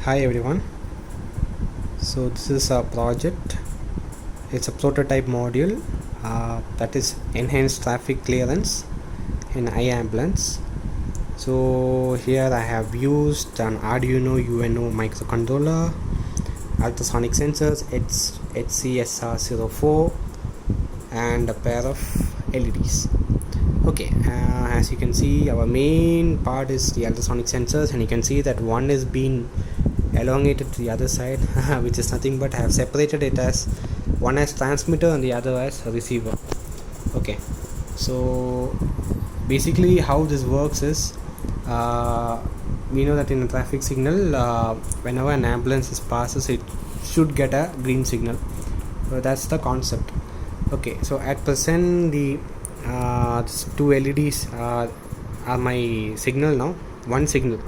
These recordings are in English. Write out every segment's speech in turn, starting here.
Hi everyone. So this is a project. It's a prototype module that is enhanced traffic clearance in ambulance. So here I have used an Arduino UNO microcontroller, ultrasonic sensors, HCSR04, and a pair of LEDs. Okay, as you can see, our main part is the ultrasonic sensors, and you can see that one is being elongated to the other side which is nothing but I have separated it as one as transmitter and the other as a receiver. Okay, so basically how this works is we know that in a traffic signal, whenever an ambulance passes, it should get a green signal. So that's the concept. Okay, so at present the two LEDs are my signal now, one signal.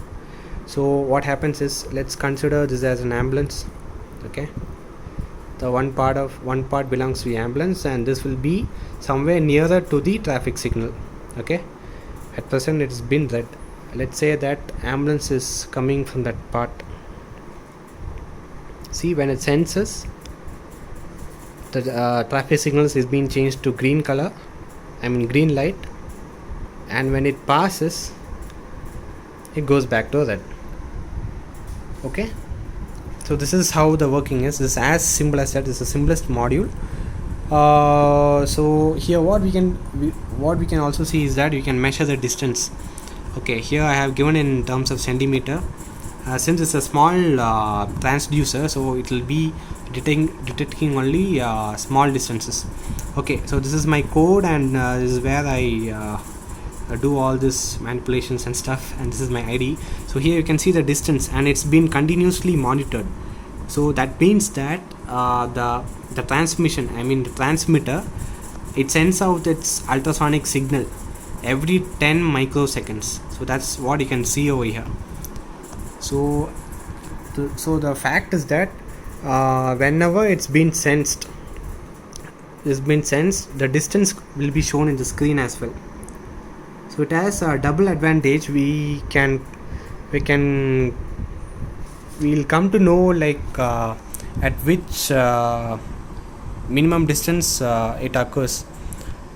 So what happens is, let's consider this as an ambulance. Okay, the one part belongs to the ambulance, and this will be somewhere nearer to the traffic signal. Okay, at present it's been red. Let's say that ambulance is coming from that part. See, when it senses the traffic signals is being changed to green color, green light, and when it passes it goes back to red. Okay, so this is how the working is. This is as simple as that. This is the simplest module. So here what we can also see is that we can measure the distance. Okay, here I have given in terms of centimeter. Since it's a small transducer, so it will be detecting only small distances. Okay, so this is my code, and this is where I do all this manipulations and stuff, and this is my ID. So here you can see the distance, and it's been continuously monitored. So that means that the transmission, the transmitter, it sends out its ultrasonic signal every 10 microseconds. So that's what you can see over here. So the fact is that whenever it's been sensed, the distance will be shown in the screen as well. So it has a double advantage. We'll come to know like at which minimum distance it occurs.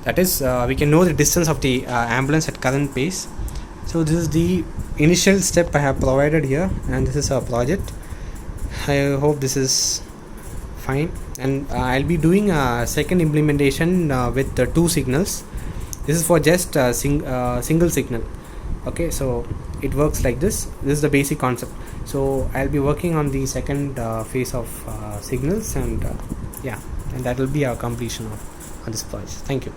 That is, we can know the distance of the ambulance at current pace. So this is the initial step I have provided here, and this is our project. I hope this is fine, and I'll be doing a second implementation with the two signals. This is for just a single signal. Okay, so it works like this. This is the basic concept. So I'll be working on the second phase of signals, and and that will be our completion on this project. Thank you.